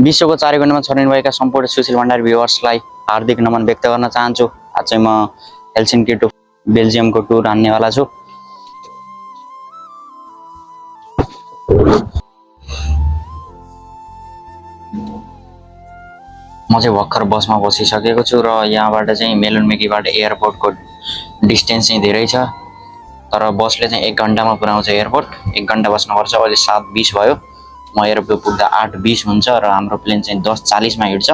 विश्वको 4 खण्डमा छरिनुभएका सम्पूर्ण सुशील भण्डारी भ्युअर्सलाई हार्दिक नमन व्यक्त गर्न चाहन्छु। आज चाहिँ म हेलसिन्की टु बेल्जियमको टुर हान्नेवाला छु। म चाहिँ भर्खर बसमा बसिसकेको छु र यहाँबाट चाहिँ मेलुनमेकीबाट एयरपोर्टको डिस्टेन्स चाहिँ धेरै छ, तर बसले चाहिँ 1 घण्टामा पुर्याउँछ एयरपोर्ट। 1 घण्टा बस्नुपर्छ। अहिले 7:20 भयो। म एयरपोर्ट पुग्दा 8:20 हुन्छ र हाम्रो प्लेन चाहिँ 10:40 मा हिँड्छ।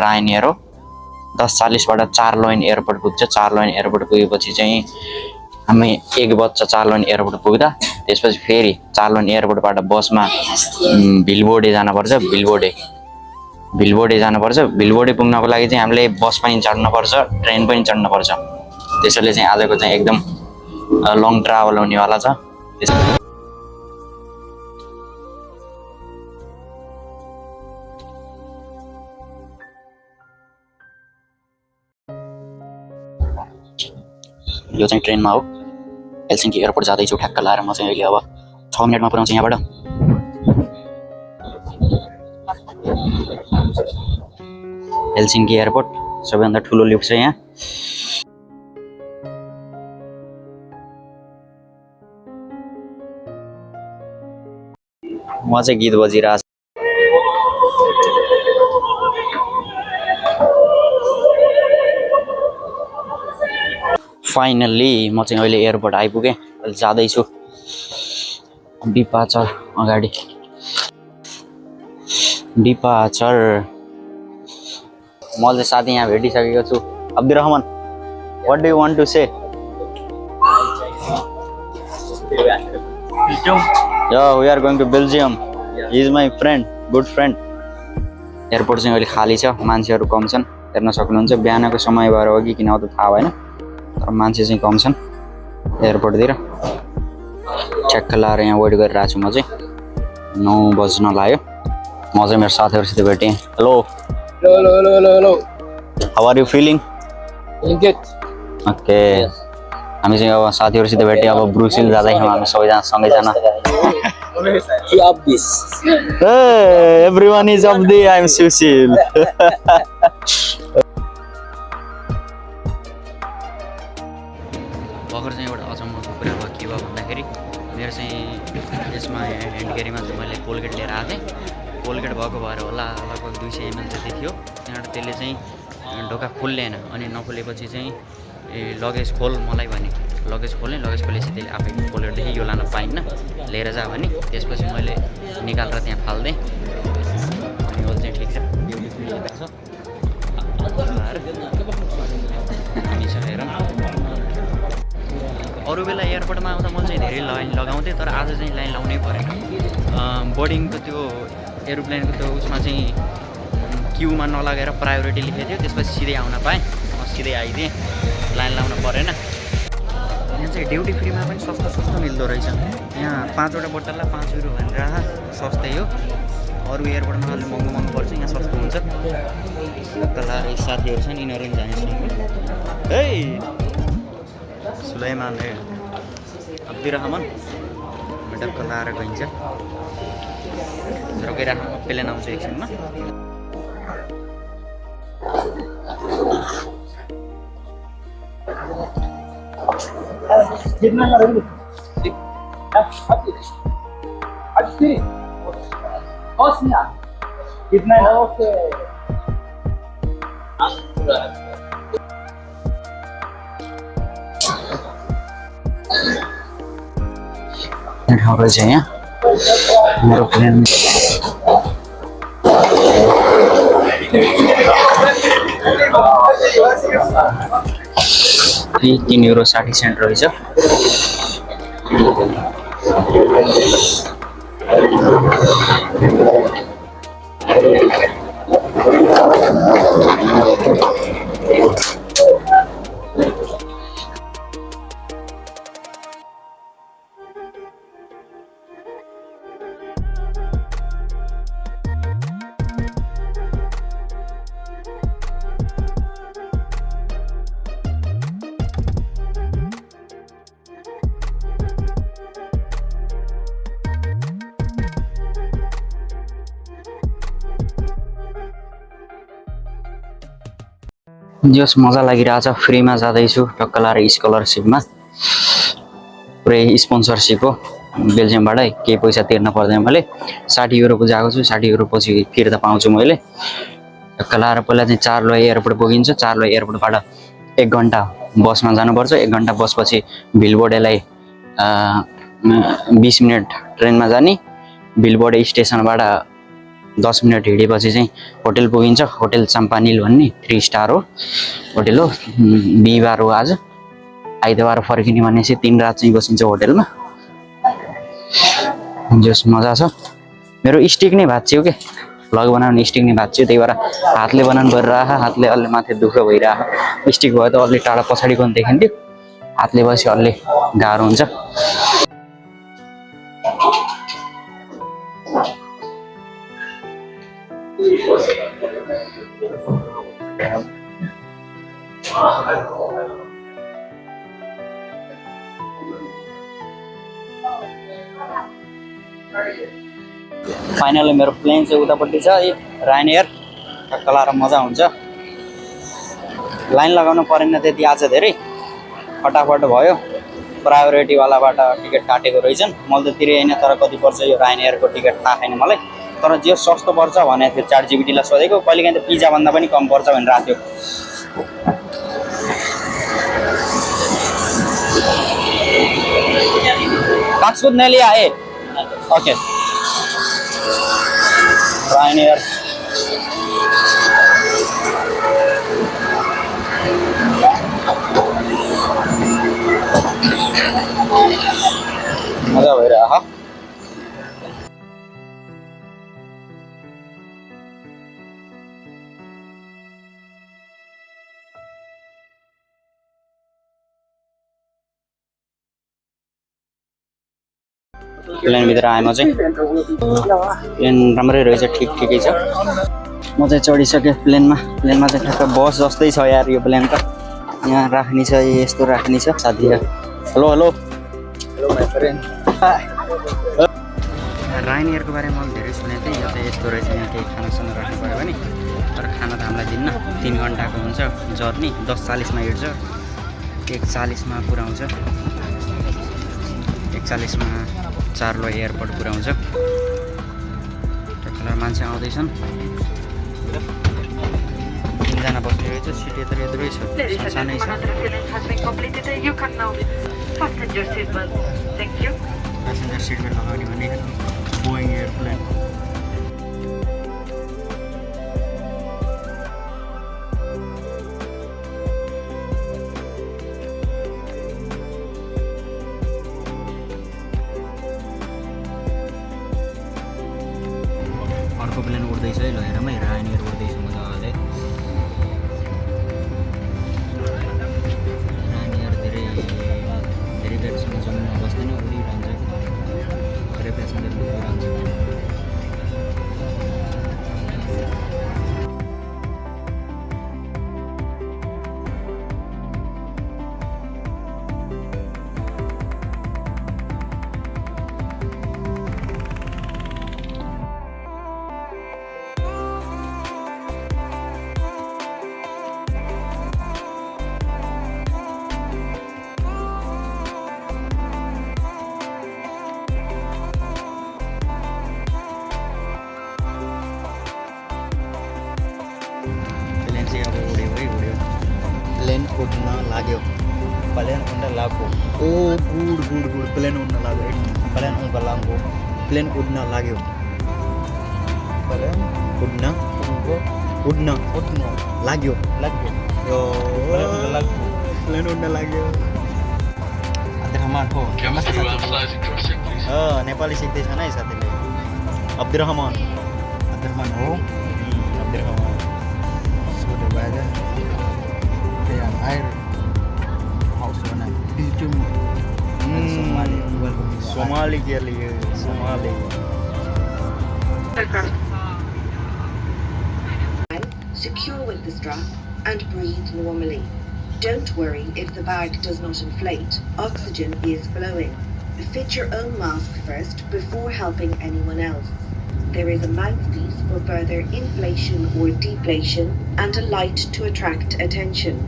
रायन एयर हो। 10:40 बाट 4 लोइन एयरपोर्ट पुग्छ। 4 लोइन एयरपोर्ट पुगेपछि चाहिँ हामी 1 बज्छ 4 लोइन एयरपोर्ट पुग्दा। त्यसपछि फेरि 4 लोइन एयरपोर्टबाट बसमा भिलबोडे जानुपर्छ। भिलबोडे जानुपर्छ। भिलबोडे पुग्नको लागि चाहिँ हामीले बस पनि चढ्नुपर्छ, ट्रेन पनि चढ्नुपर्छ। त्यसैले चाहिँ आजको चाहिँ एकदम लङ ट्राभल हुनेवाला छ। यो चाहिँ ट्रेनमा हो। हेलसिन्की एयरपोर्ट जाँदैछु ठ्याक्क लाएर म चाहिँ अहिले अब 6 मिनेटमा पुर्याउँछु यहाँबाट। हेलसिन्की एयरपोर्ट सबैभन्दा ठुलो लिफ्ट छ यहाँ। म चाहिँ गीत बजिरहेको छ। फाइनल्ली म चाहिँ अहिले एयरपोर्ट आइपुगेँ। अहिले जाँदैछु डिपार्चर अगाडि। डिपार्चर म चाहिँ साथी यहाँ भेटिसकेको छु। Abdurrahman, what do you want to say? Yeah, we are going to Belgium. He is my friend, good friend. Airport चाहिँ अहिले खाली छ, मान्छेहरू कम छन्। हेर्न सक्नुहुन्छ। बिहानको समय भएर हो कि किन हो त थाहा भएन, तर मान्छे चाहिँ कम छन् एयरपोर्टतिर। ठ्याक्क लाएर यहाँ वेट गरिरहेको छु। म चाहिँ 9 बज्न लाग्यो। म चाहिँ मेरो साथीहरूसित भेटेँ। Hello hello. How are you feeling? Good. Okay. हामी चाहिँ अब साथीहरूसित भेटेँ। अब ब्रुसिल जाँदैछौँ हामी सबैजना सँगैजना। Up this. Hey, everyone is up there. I'm Sushil. भर्खर चाहिँ एउटा अचम्मको कुरा भयो। के भयो भन्दाखेरि मेरो चाहिँ यसमा ह्यान्ड क्यारीमा चाहिँ मैले कोलगेट लिएर आएको थिएँ। कोलगेट भएको भएर होला लगभग 200 ml जति थियो। त्यहाँबाट त्यसले चाहिँ ढोका खुल्लेन। अनि नखुलेपछि चाहिँ लगेज खोल मलाई भने। लगेज खोलेपछि त्यसले आफै खोलेरदेखि यो लान पाइन्न, लिएर जा भने। त्यसपछि मैले निकालेर त्यहाँ फाल्दिएँ। अनि यो चाहिँ ठिक छ, ब्युटिफुल देख्छ। हामी छ हेर। अरू बेला एयरपोर्टमा आउँदा म चाहिँ धेरै लाइन लगाउँथेँ, तर आज चाहिँ लाइन लाउनै परेन। बोर्डिङको त्यो एरोप्लेनको त्यो उसमा चाहिँ क्युमा नलगेर प्रायोरिटी लेखेको थियो। त्यसपछि सिधै आउन पाएँ। म सिधै आइदिएँ, लाइन लाउन परेन। यहाँ चाहिँ ड्युटी फ्रीमा पनि सस्तो मिल्दो रहेछ। यहाँ 5वटा बोतललाई 5 युरो भनेर सस्तै हो। अरू एयरपोर्टमा अलिक महँगो पर्छ, यहाँ सस्तो हुन्छ। कला साथीहरू छन्, यिनीहरू पनि जानेछन्। है सुलाइमान है अब्दुरहमान मेडल लाएर गइन्छ। रोकिराख्नु, प्लेन आउँछ एकछिनमा। कितना लगे? कितना है? ओके। ठाउँको चाहिँ यहाँ मेरो प्लेन 3 युरो 60 सेन्ट रहेछ। जस मजा लागिरहेछ फ्रीमा जाँदैछु टक्क लाएर स्कलरसिपमा पुरै स्पोन्सरसिप हो बेल्जियमबाटै केही पैसा तिर्न पर्दैन मैले 60 युरोको गएको छु 60 युरो पछि फिर्ता पाउँछु मैले टक्क लाएर पहिला चाहिँ चार्लो एयरपोर्ट पुगिन्छ चार्लो एयरपोर्टबाट 1 घन्टा बसमा जानुपर्छ 1 घन्टा बसपछि भिलबोडेलाई 20 मिनट ट्रेनमा जाने भिलबोडे स्टेसनबाट 10 मिनट हिँडेपछि चाहिँ होटल पुगिन्छ होटल चम्पानिल भन्ने 3 स्टार हो होटल हो बिहिबार हो आज आइतबार फर्किने भनेपछि 3 रात चाहिँ बसिन्छ होटलमा जस मजा छ मेरो स्टिक नै भाँच्यो के भ्लग बनाउने स्टिक नै भाँच्यो त्यही भएर हातले बनाउनु परिरहेको हातले अलि माथि दुःख भइरहेको स्टिक भयो त अलि टाढा पछाडिको देखिन्थ्यो हातले बसी अलि गाह्रो हुन्छ फाइनली मेरो प्लेन चाहिँ उतापट्टि छ रायन एयर टक्क लाएर मजा हुन्छ लाइन लगाउनु परेन त्यति आज धेरै फटाफट भयो प्रायोरिटीवालाबाट टिकट काटेको रहेछन् मैले त तिरे होइन तर कति पर्छ यो रायन एयरको टिकट थाहा छैन मलाई तर जे सस्तो पर्छ भनेको थियो चार्ट जिबिटीलाई सोधेको कहिलेकाहीँ त पिज्जा भन्दा पनि कम पर्छ भनेर आएको थियो पासपोर्ट नहीं लिया है ओके रायन एयर मजा भइरहेको हा प्लेन भित्र आएँ म चाहिँ प्लेन राम्रै रहेछ ठिकै छ म चाहिँ चढिसकेँ प्लेनमा चाहिँ ठ्याक्क बस जस्तै छ यार यो प्लेन त यहाँ राख्ने छ यस्तो राख्ने छ साथी hello hello hello my friend रायन एयरको बारेमा मैले धेरै सुनेको थिएँ यो चाहिँ यस्तो रहेछ यहाँ केही खानासाना राख्नु पऱ्यो भने तर खाना त हामीलाई दिन्न 3 घन्टाको हुन्छ जर्नी 10:40 मा हिँड्छ 1:40 मा पुऱ्याउँछ 1:40 मा चार्लो एयरपोर्ट पुऱ्याउँछ टक्कला मान्छे आउँदैछन् 3 जना बस्ने रहेछ सिट यत्रो यत्रो छ सानै छ प्यासेन्जर सिट बेल्ट लगाउने भने बोइङ एयरप्लेन अर्को प्लेन उड्दैछ है ल हेरमै रायन एयर उड्दैछ मजाले रायन एयर धेरै बेरसम्म जमिनमा बस्दैन उडिरहन्छ धेरै प्यासेन्जर उडिरहन्छ प्लेन उड्न लाग्यो प्लेन उड्न लाग्यो ओ गुड प्लेन उड्न लाग्यो प्लेन उड्न लाग्यो उड्न लाग्यो यो प्लेन उड्न लाग्यो अब्दुरहमान हो नेपाली सिक्दैछन् है साथीले अब्दुरहमान हो अब्दुरहमान Somali के लिए Somali. Secure with the strap and breathe normally. Don't worry if the bag does not inflate. Oxygen is flowing. Fit your own mask first before helping anyone else. there is a mouthpiece for further inflation or deflation and a light to attract attention.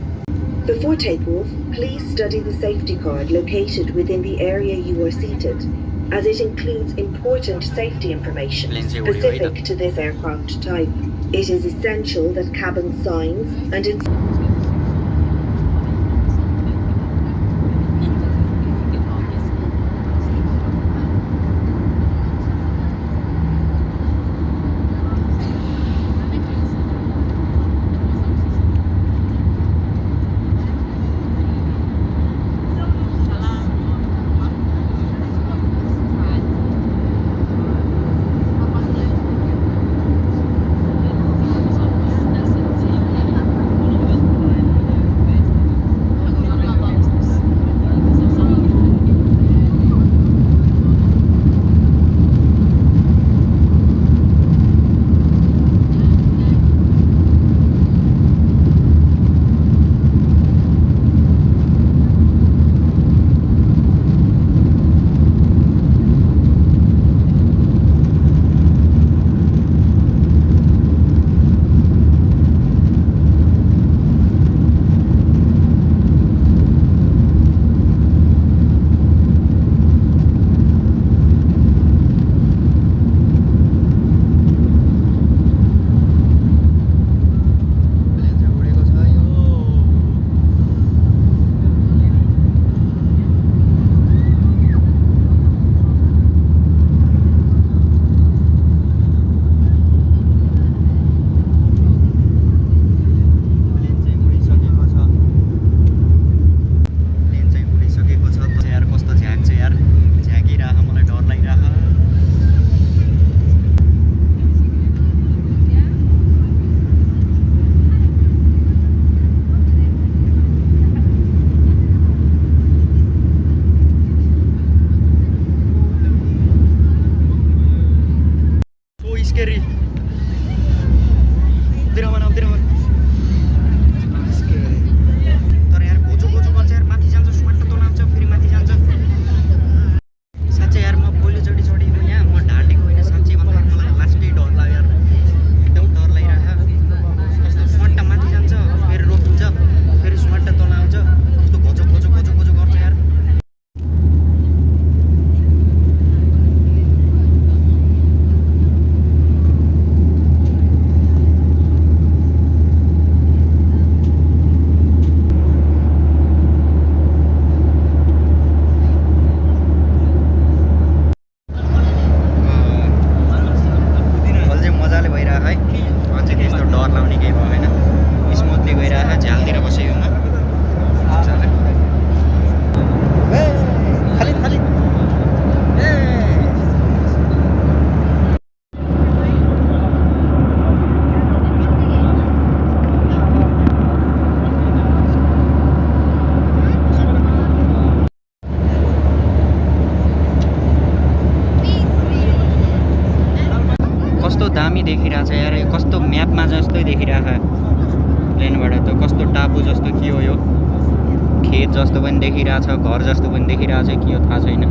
Before takeoff, please study the safety card located within the area you are seated, as it includes important safety information specific to this aircraft type. It is essential that cabin signs and scary. Abdurrahman. Scary. तर यार Gojo गर्छ यार, माथि जान्छ स्वाट तनाउँछ, फेरि माथि जान्छ। साँच्चै यार म पहिलोचोटि चढेको यहाँ, म ढाँटेको होइन साँच्चै भन्दा मलाई लास्टै डर लाग्यो यार, एकदम डर लागिरहेको। कस्तो स्वाट माथि जान्छ, फेरि रोकिन्छ, फेरि स्वाट तनाउँछ, कस्तो गोजो गर्छ यार। कस्तो दामी देखिरहेछ यार, कस्तो म्यापमा जस्तै देखिरहेछ प्लेनबाट त। कस्तो टापु जस्तो के हो यो, खेत जस्तो पनि देखिरहेछ, घर जस्तो पनि देखिरहेछ, के हो थाहा छैन।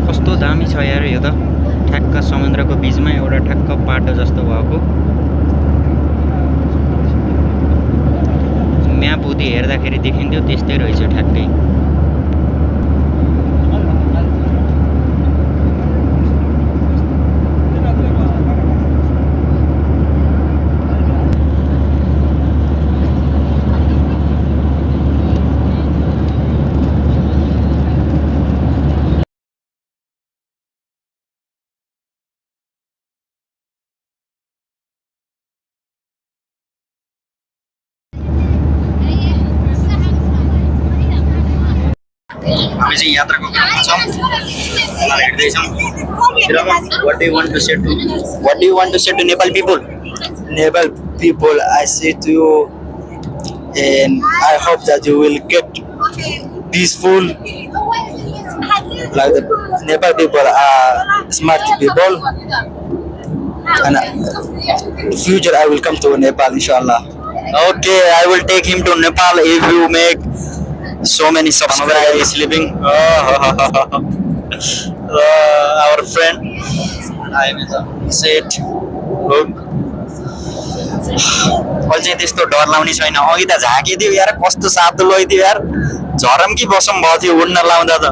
कस्तो दामी छ यार यो त, ठ्याक्क समुद्रको बिचमा एउटा ठ्याक्क बाटो जस्तो भएको। म्याप उति हेर्दाखेरि देखिन्थ्यो त्यस्तै रहेछ ठ्याक्कै। हामी चाहिँ यात्राको क्रममा छौँ, हिँड्दैछौँ। What do you want to say to Nepal people? Nepal people, I say to you, and I hope that you will get peaceful. Like the Nepal people are smart people. and future I will come to Nepal, inshallah. Okay, I will take him to Nepal if you make so many subscribers. Sleeping. Our friend. I am set. Look. अहिले चाहिँ त्यस्तो डर लाउने छैन अघि त झाकिदियो यार कस्तो सातो लैदियो यार झरमकी बसम भयो थियो उड्न लाउँदा त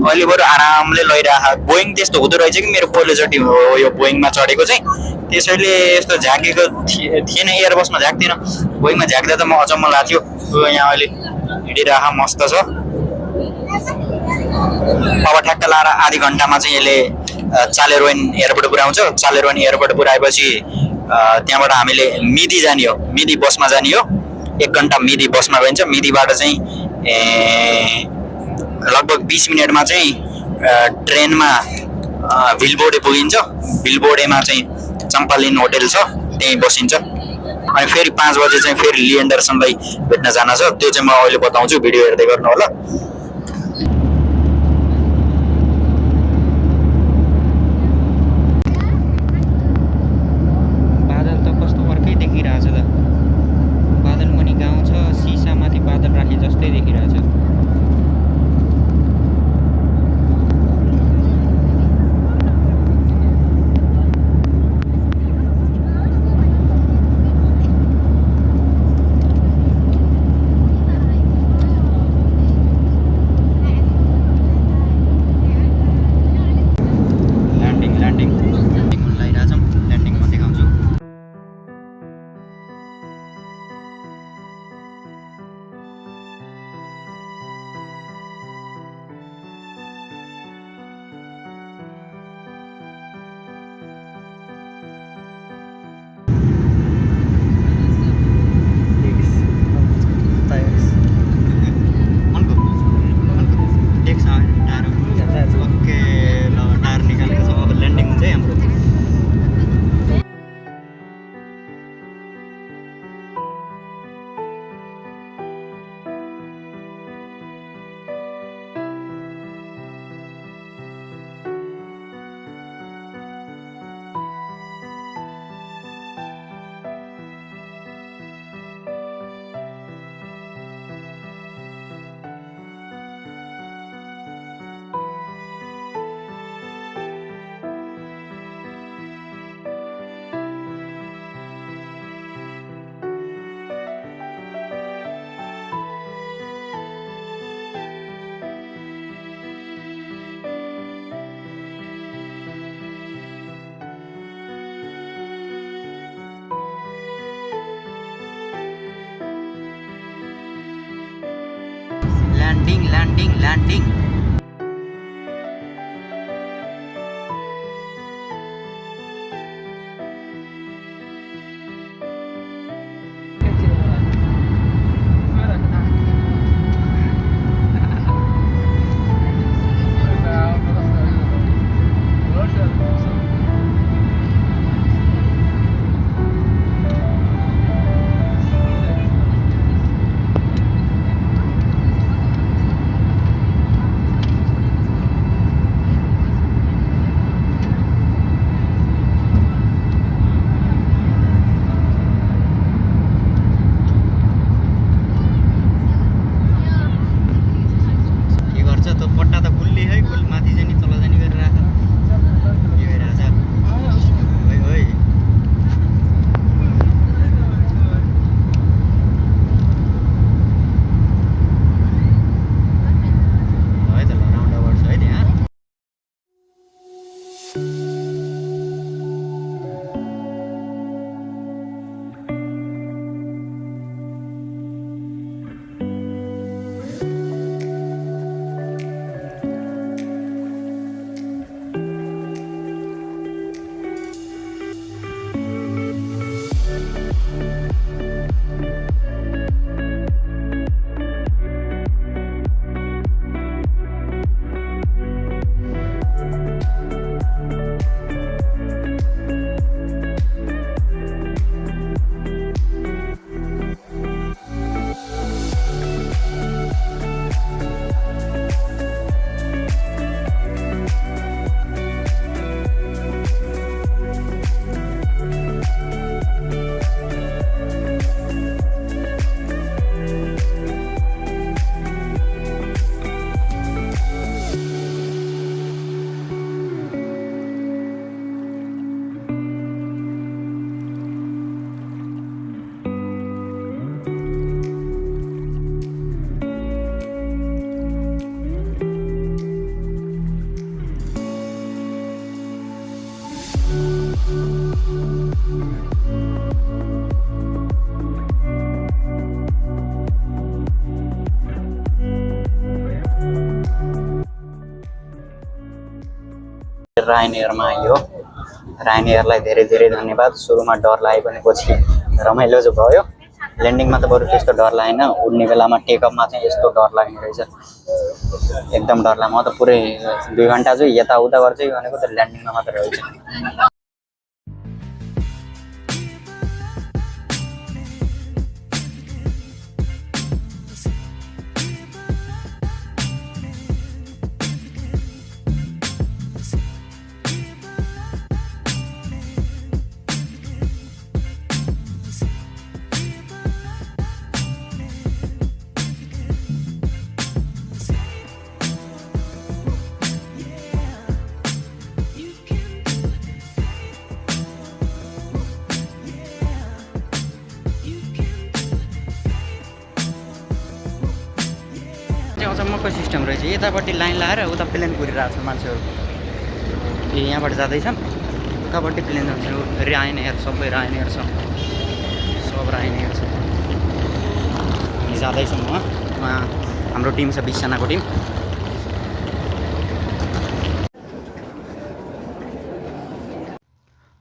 अहिले बरु आरामले लैराख बोइङ त्यस्तो हुँदो रहेछ कि मेरो पहिलोचोटि हो यो बोइङमा चढेको चाहिँ त्यसैले यस्तो झाकेको थिएन एयर बसमा झाक्दिनँ बोइङमा झाक्दा त म अचम्म लाग्थ्यो यहाँ अहिले हिँडिराख मस्त छ अब ठ्याक्क लाएर आधी घन्टामा चाहिँ यसले चालेरोइन एयरपोर्ट पुऱ्याउँछ चालेरोइन एयरपोर्ट पुऱ्याएपछि त्यहाँबाट हामीले मिदी जाने हो मिदी बसमा जाने हो 1 घन्टा मिदी बसमा गइन्छ मिदीबाट चाहिँ लगभग 20 मिनटमा चाहिँ ट्रेनमा भिलबोडे पुगिन्छ भिलबोडेमा चाहिँ चम्पालिन होटल छ त्यहीँ बसिन्छ अनि फेरि 5 बजे चाहिँ फेरि लिएन्डरसनलाई भेट्न जान छ त्यो चाहिँ म अहिले बताउँछु भिडियो हेर्दै गर्नु होला landing रायनएयरमा आइयो रायनएयरलाई धेरै धेरै धन्यवाद सुरुमा डर लाग्यो भने पछि रमाइलो चाहिँ भयो ल्यान्डिङमा त बरु त्यस्तो डर लागेन उड्ने बेलामा टेकअपमा चाहिँ यस्तो डर लाग्ने रहेछ एकदम डर लाग्यो म त पुरै 2 घन्टा चाहिँ यताउता गर्दै भनेको त ल्यान्डिङमा मात्र रहेछ अचम्मको सिस्टम रहेछ यतापट्टि लाइन लाएर उता प्लेन कुरिरहेको छ मान्छेहरू यहाँबाट जाँदैछन् उतापट्टि प्लेन जान्छ रायनएयर सबै रायनएयर छ सब रायनएयर छ हामी जाँदैछौँ उहाँ हाम्रो टिम छ 20 जनाको टिम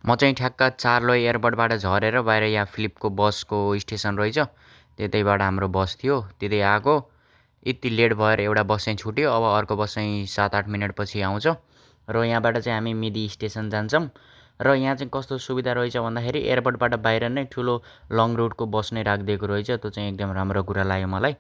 म चाहिँ ठ्याक्क चार्लो एयरपोर्टबाट झरेर बाहिर यहाँ फिलिपको बसको स्टेसन रहेछ त्यतैबाट हाम्रो बस थियो त्यतै आएको यति लेट भएर एउटा बस चाहिँ छुट्यो अब अर्को बस चाहिँ 7-8 मिनटपछि आउँछ र यहाँबाट चाहिँ हामी मिदी स्टेसन जान्छौँ र यहाँ चाहिँ कस्तो सुविधा रहेछ भन्दाखेरि एयरपोर्टबाट बाहिर नै ठुलो लङ रुटको बस नै राखिदिएको रहेछ त्यो चाहिँ एकदम राम्रो कुरा लाग्यो मलाई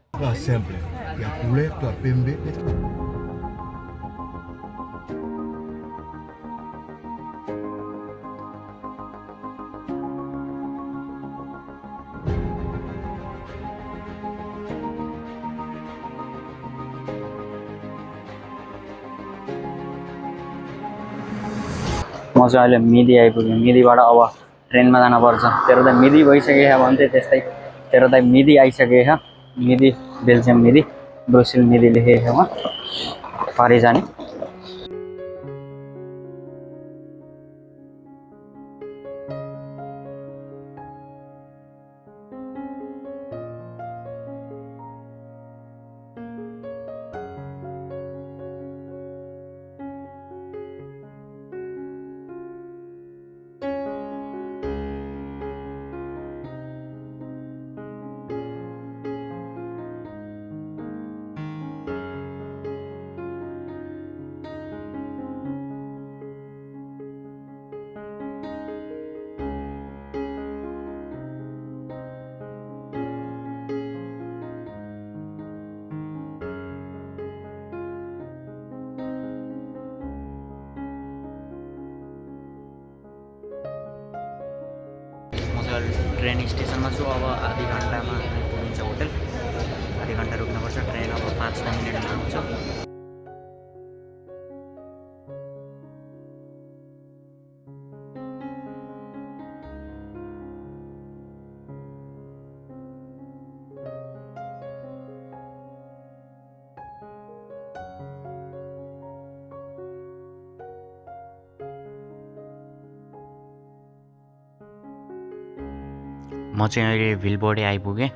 म चाहिँ अहिले मिदी आइपुगेँ मिदीबाट अब ट्रेनमा जानुपर्छ तेरो त मिदी भइसकेछ भने चाहिँ त्यस्तै तेरो त मिदी आइसकेछ मिदी बेल्जियम मिदी ब्रुसेल मिदी लेखेको छ वहाँ पारि जाने ट्रेन स्टेसनमा छु अब आधी घन्टामा पुगिन्छ होटल आधी घन्टा रुक्नुपर्छ ट्रेन अब 5-6 मिनटमा आउँछ म चाहिँ अहिले भिलबोडे आइपुगेँ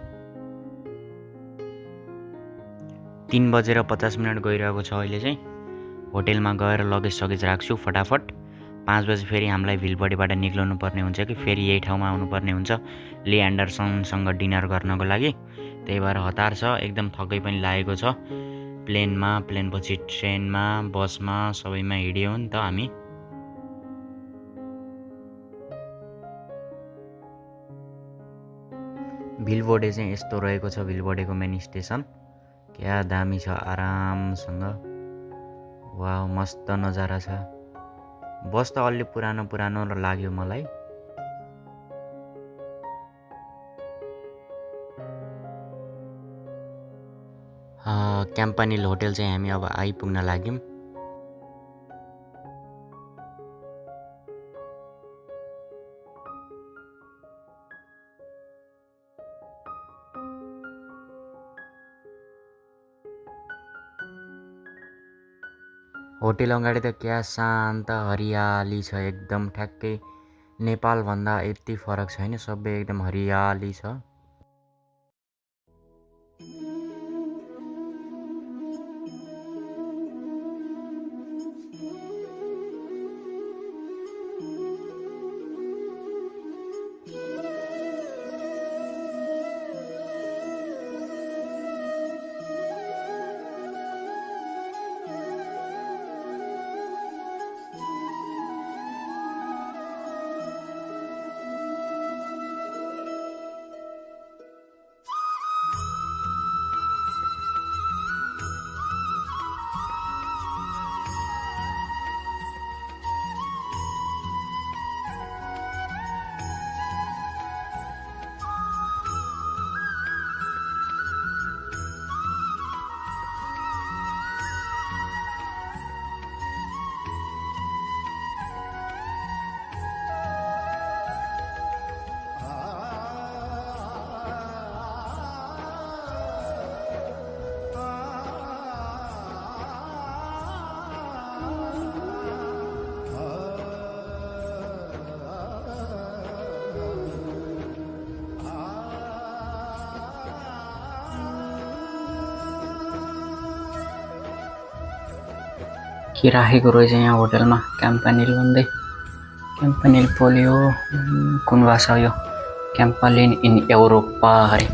3:50 गइरहेको छ अहिले चाहिँ होटेलमा गएर लगेज सगेज राख्छु फटाफट 5 बजे फेरि हामीलाई भिलबोडेबाट निक्लनु पर्ने हुन्छ कि फेरि यही ठाउँमा आउनुपर्ने हुन्छ ली एन्डरसनसँग डिनर गर्नको लागि त्यही भएर हतार छ एकदम थकै पनि लागेको छ प्लेनमा प्लेनपछि ट्रेनमा बसमा सबैमा हिँड्यौँ नि त हामी भिलबोडे चाहिँ यस्तो रहेको छ भिलबोडेको मेन स्टेसन क्या दामी छ आरामसँग वाउ मस्त नजारा छ बस त अलि पुरानो लाग्यो मलाई क्याम्पानिल होटल चाहिँ हामी अब आइपुग्न लाग्यौँ होटेल अगाडि त क्या शान्त हरियाली छ एकदम ठ्याक्कै नेपालभन्दा यति फरक छैन सबै एकदम हरियाली छ के राखेको रहेछ यहाँ होटलमा क्याम्पानिल भन्दै क्याम्पानिल पोलियो कुन भाषा हो यो क्याम्पानिल इन युरोपा अरे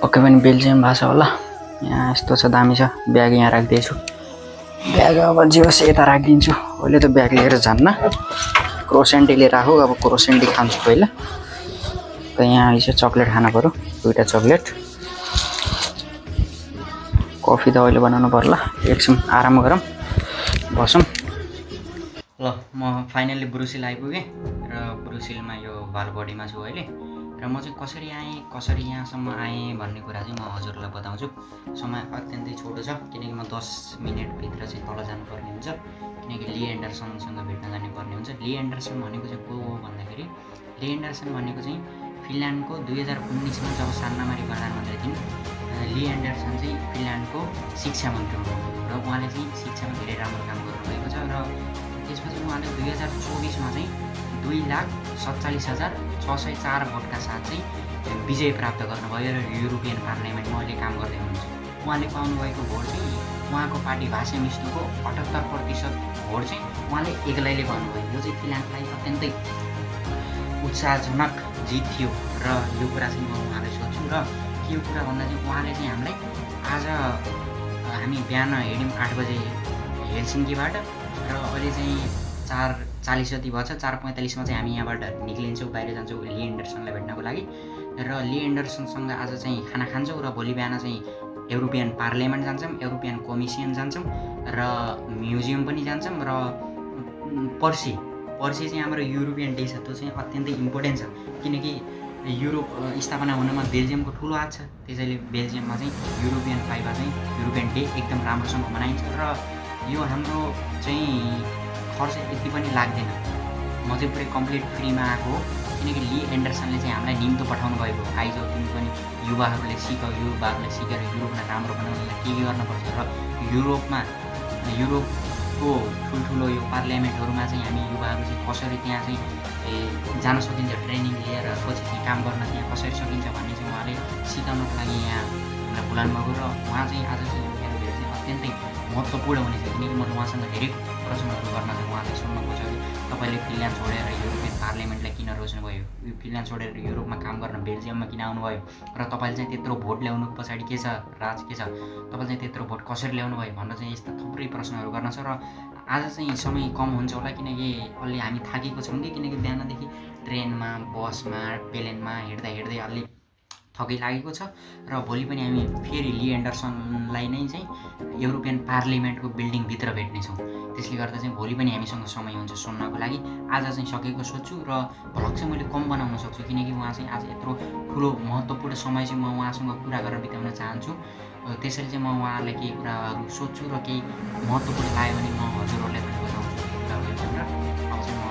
पक्कै पनि बेल्जियम भाषा होला यहाँ यस्तो छ दामी छ ब्याग यहाँ राख्दैछु ब्याग अब जे होस् यता राखिदिन्छु अहिले त ब्याग लिएर जान्न क्रोसेन्टी लिएर आएको अब क्रोसेन्टी खान्छु पहिला त यहाँ आइसक्यो चक्लेट खानु पऱ्यो 2टा चक्लेट कफी त अहिले बनाउनु पर्ला एकछिन आराम गरौँ बसौँ ल म फाइनल्ली ब्रुसिल आइपुगेँ र ब्रुसिलमा यो बालबडीमा छु अहिले र म चाहिँ कसरी आएँ कसरी यहाँसम्म आएँ भन्ने कुरा चाहिँ म हजुरलाई बताउँछु समय अत्यन्तै छोटो छ किनकि म 10 मिनटभित्र चाहिँ तल जानुपर्ने हुन्छ किनकि ली एन्डरसनसँग भेट्न जानुपर्ने हुन्छ ली एन्डरसन भनेको चाहिँ को हो भन्दाखेरि ली एन्डरसन भनेको चाहिँ फिनल्यान्डको 2019मा जब सान्नामारी प्रधानमन्त्री थिइन् ली एन्डरसन चाहिँ फिनल्यान्डको शिक्षा मन्त्री हुनुहुन्थ्यो र उहाँले चाहिँ शिक्षामा धेरै राम्रो काम गर्नुभएको छ र त्यसपछि उहाँले 2024मा चाहिँ 2,47,604 भोटका साथ चाहिँ विजय प्राप्त गर्नुभयो र युरोपियन पार्लियामेन्टमा अहिले काम गर्दै हुनुहुन्छ उहाँले पाउनुभएको भोट चाहिँ उहाँको पार्टी भाषामिस्टुको 78% भोट चाहिँ उहाँले एक्लैले गर्नुभयो यो चाहिँ फिनल्यान्डलाई अत्यन्तै उत्साहजनक जित थियो र यो कुरा चाहिँ म उहाँलाई सोध्छु र के कुरा भन्दा चाहिँ उहाँले चाहिँ हामीलाई आज हामी बिहान हिँड्यौँ 8 बजे हेलसिङ्कीबाट र अहिले चाहिँ 4:40 जति भएछ 4:45मा चाहिँ हामी यहाँबाट निक्लिन्छौँ बाहिर जान्छौँ ली एन्डरसनलाई भेट्नको लागि र ली एन्डरसनसँग आज चाहिँ खाना खान्छौँ र भोलि बिहान चाहिँ युरोपियन पार्लियामेन्ट जान्छौँ युरोपियन कमिसन जान्छौँ र म्युजियम पनि जान्छौँ र पर्सि चाहिँ हाम्रो युरोपियन डे छ त्यो चाहिँ अत्यन्तै इम्पोर्टेन्ट छ किनकि युरोप स्थापना हुनमा बेल्जियमको ठुलो हात छ त्यसैले बेल्जियममा चाहिँ युरोपियन पाइबा चाहिँ युरोपियन डे एकदम राम्रोसँग मनाइन्छ र यो हाम्रो चाहिँ खर्च यति पनि लाग्दैन म चाहिँ पुरै कम्प्लिट फ्रीमा आएको हो किनकि ली एन्डरसनले चाहिँ हामीलाई निम्तो पठाउनु भएको आइज तिमी पनि युवाहरूले सिकेर युरोपलाई राम्रो बनाउनलाई के गर्नुपर्छ र युरोपको ठुल्ठुलो यो पार्लियामेन्टहरूमा चाहिँ हामी युवाहरू चाहिँ कसरी त्यहाँ चाहिँ जान सकिन्छ ट्रेनिङ लिएर पछि चाहिँ काम गर्न त्यहाँ कसरी सकिन्छ भन्ने चाहिँ उहाँले सिकाउनको लागि यहाँ हामीलाई बोलाउनु भएको र उहाँ चाहिँ आज चाहिँ मेरो भेट चाहिँ अत्यन्तै महत्त्वपूर्ण हुनेछ किनकि मैले उहाँसँग धेरै प्रश्नहरू गर्न चाहिँ उहाँले सोध्न खोजेँ कि तपाईँले फिनल्यान्ड छोडेर युरोपियन पार्लियामेन्टलाई किन रोज्नुभयो फिनल्यान्ड छोडेर युरोपमा काम गर्न बेल्जियममा किन आउनुभयो र तपाईँले चाहिँ त्यत्रो भोट ल्याउनुको पछाडि के छ राज के छ तपाईँले चाहिँ त्यत्रो भोट कसरी ल्याउनु भयो भनेर चाहिँ यस्ता थुप्रै प्रश्नहरू गर्न छ र आज चाहिँ समय कम हुन्छ होला किनकि अलि हामी थाकेको छौँ कि किनकि बिहानदेखि ट्रेनमा बसमा प्लेनमा हिँड्दै अलि थकै लागेको छ र भोलि पनि हामी फेरि ली एन्डरसनलाई नै चाहिँ युरोपियन पार्लियामेन्टको बिल्डिङभित्र भेट्नेछौँ त्यसले गर्दा चाहिँ भोलि पनि हामीसँग समय हुन्छ सुन्नको लागि आज चाहिँ सकेको सोध्छु र भ्लग चाहिँ मैले कम बनाउन सक्छु किनकि उहाँ चाहिँ आज यत्रो ठुलो महत्त्वपूर्ण समय चाहिँ म उहाँसँग कुरा गरेर बिताउन चाहन्छु त्यसैले चाहिँ म उहाँलाई केही कुराहरू सोध्छु र केही महत्त्वपूर्ण लाग्यो भने म हजुरहरूलाई पनि बताउँछु कुराहरू भनेर अब चाहिँ म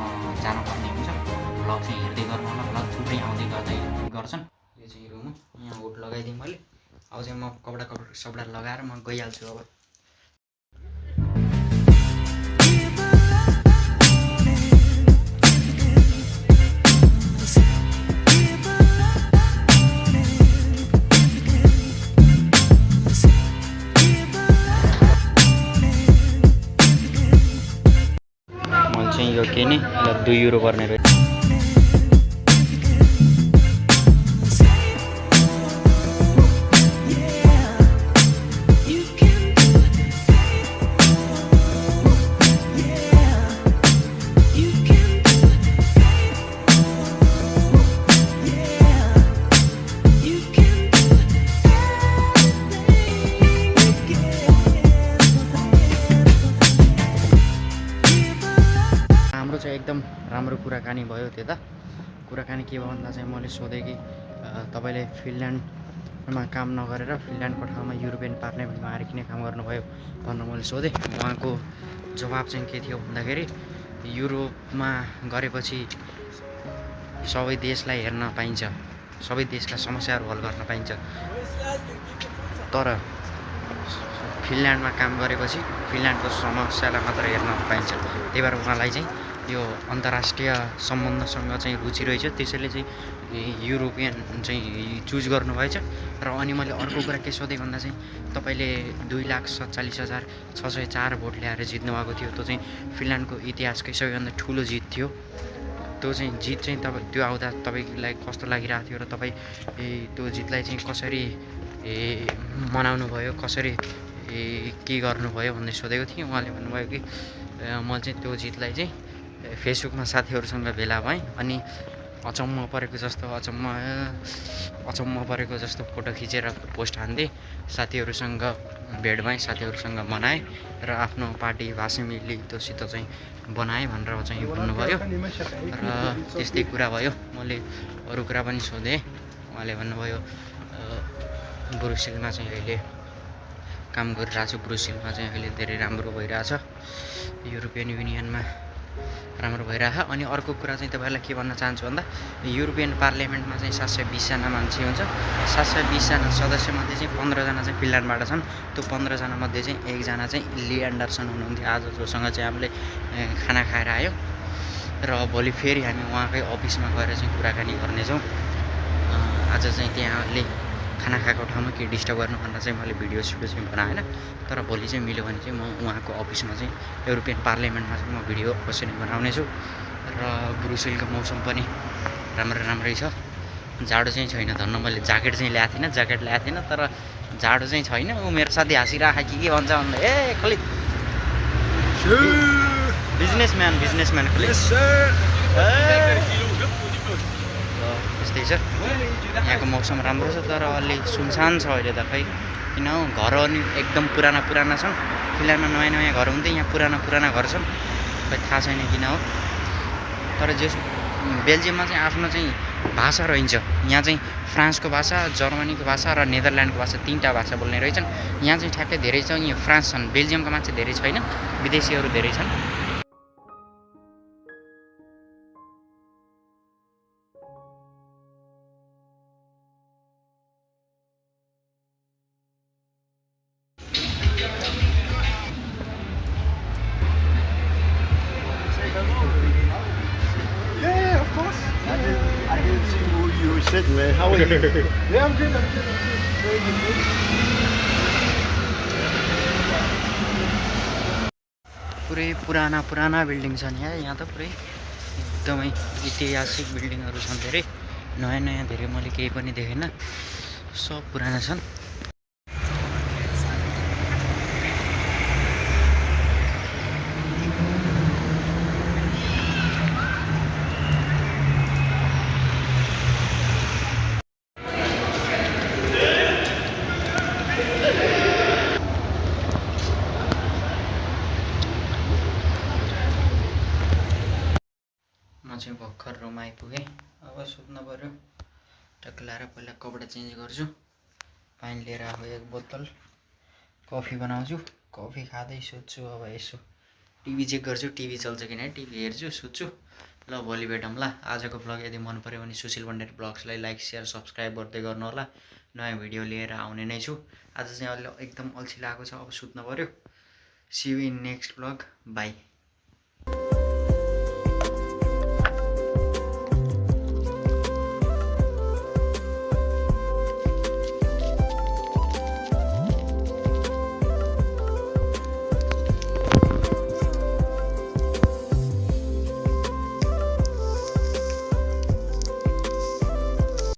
जानुपर्ने हुन्छ भ्लग चाहिँ हेर्दै गर्नु होला भ्लग थुप्रै आउँदै गर्छन् यो चाहिँ रुम हो यहाँ हुड लगाइदिएँ मैले अब चाहिँ म कपडा लगाएर म गइहाल्छु अब मैले चाहिँ यो के नि 2 युरो पर्ने रहेछ एकदम राम्रो कुराकानी भयो त्यता कुराकानी के भयो भन्दा चाहिँ मैले सोधेँ कि तपाईँले फिनल्यान्डमा काम नगरेर फिनल्यान्डको ठाउँमा युरोपियन पार्लियामेन्टमा आएर किन काम गर्नुभयो भनेर मैले सोधेँ उहाँको जवाब चाहिँ के थियो भन्दाखेरि युरोपमा गरेपछि सबै देशलाई हेर्न पाइन्छ सबै देशका समस्याहरू हल गर्न पाइन्छ तर फिनल्यान्डमा काम गरेपछि फिनल्यान्डको समस्यालाई मात्र हेर्न पाइन्छ त्यही भएर उहाँलाई चाहिँ यो अन्तर्राष्ट्रिय सम्बन्धसँग चाहिँ रुचि रहेछ, त्यसैले चाहिँ युरोपियन चाहिँ चुज गर्नुभएछ। र अनि मैले अर्को कुरा के सोधेँ भन्दा चाहिँ तपाईँले 2,47,604 भोट ल्याएर जित्नुभएको थियो, त्यो चाहिँ फिनल्यान्डको इतिहासकै सबैभन्दा ठुलो जित थियो। त्यो चाहिँ जित चाहिँ त्यो आउँदा तपाईँलाई कस्तो लागिरहेको थियो र तपाईँ त्यो जितलाई चाहिँ कसरी मनाउनु भयो, कसरी के गर्नुभयो भन्ने सोधेको थिएँ। उहाँले भन्नुभयो कि म चाहिँ त्यो जितलाई चाहिँ फेसबुकमा साथीहरूसँग भेला भएँ अनि अचम्म परेको जस्तो फोटो खिचेर पोस्ट हान्थेँ, साथीहरूसँग भेट भएँ, साथीहरूसँग मनाएँ र आफ्नो पार्टी भाषिमीलितोसित चाहिँ बनाएँ भनेर चाहिँ भन्नुभयो। र त्यस्तै कुरा भयो। मैले अरू कुरा पनि सोधेँ, उहाँले भन्नुभयो ब्रुसेलमा चाहिँ अहिले काम गरिरहेको छु, ब्रुसेलमा चाहिँ अहिले धेरै राम्रो भइरहेछ, युरोपियन युनियनमा राम्रो भइरहेछ। अनि अर्को कुरा चाहिँ तपाईँहरूलाई के भन्न चाहन्छु भन्दा युरोपियन पार्लियामेन्टमा चाहिँ 720जना मान्छे हुन्छ, 720जना सदस्यमध्ये चाहिँ 15जना चाहिँ फिनल्यान्डबाट छन्। त्यो 15जना मध्ये चाहिँ एकजना चाहिँ ली एन्डरसन हुनुहुन्थ्यो आज, जोसँग चाहिँ हामीले खाना खाएर आयौँ। र भोलि फेरि हामी उहाँकै अफिसमा गएर चाहिँ कुराकानी गर्नेछौँ। आज चाहिँ त्यहाँले खाना खाएको ठाउँमा के डिस्टर्ब गर्नु भनेर चाहिँ मैले भिडियो चाहिँ बनाएन, तर भोलि चाहिँ मिल्यो भने चाहिँ म उहाँको अफिसमा चाहिँ युरोपियन पार्लियामेन्टमा चाहिँ म भिडियो अवश्य नै बनाउनेछु। र ब्रुसेलको मौसम पनि राम्रै छ, जाडो चाहिँ छैन। धन्न मैले ज्याकेट चाहिँ ल्याएको थिइनँ, तर जाडो चाहिँ छैन। ऊ मेरो साथी हाँसिरहेको के भन्छ भन्दा खै बिजनेसम्यान खै त्यस्तै छ। यहाँको मौसम राम्रो छ, तर अलि सुनसान छ अहिले त। खै किन हो, घरहरू नि एकदम पुराना छन्। फिनल्यान्डमा नयाँ घर हुन्थ्यो, यहाँ पुराना घर छन्। खै थाहा छैन किन हो। तर जस बेल्जियममा चाहिँ आफ्नो चाहिँ भाषा रहन्छ। यहाँ चाहिँ फ्रान्सको भाषा, जर्मनीको भाषा र नेदरल्यान्डको भाषा, 3टा भाषा बोल्ने रहेछन्। यहाँ चाहिँ ठ्याक्कै धेरै छ, यहाँ फ्रान्स छन्, बेल्जियमका मान्छे धेरै छैन, विदेशीहरू धेरै छन्। Yeah, of course. I didn't see who you said, man. How are you? Yeah, I'm good. Very good. पुरै पुराना बिल्डिङ छन् यहाँ त पुरै एकदमै ऐतिहासिक बिल्डिङहरू छन् धेरै। नयाँ धेरै मैले केही पनि देखेन, सब पुराना छन्। म चाहिँ भर्खर रुम आइपुगेँ, अब सुत्न पऱ्यो। टक्क लाएर पहिला कपडा चेन्ज गर्छु, पानी लिएर आएको 1 बोतल, कफी बनाउँछु, कफी खाँदै सुत्छु। अब यसो टिभी चेक गर्छु, टिभी चल्छ कि नै, टिभी हेर्छु, सुत्छु। ल भोलि भेटौँला। आजको ब्लग यदि मन पऱ्यो भने सुशील पण्डित ब्लग्सलाई लाइक शेयर सब्सक्राइब गर्दै गर्नु होला। नयाँ भिडियो लिएर आउने नै छु। आज चाहिँ अहिले एकदम अल्छी लागेको छ, अब सुत्न पऱ्यो। See you in next blog, by.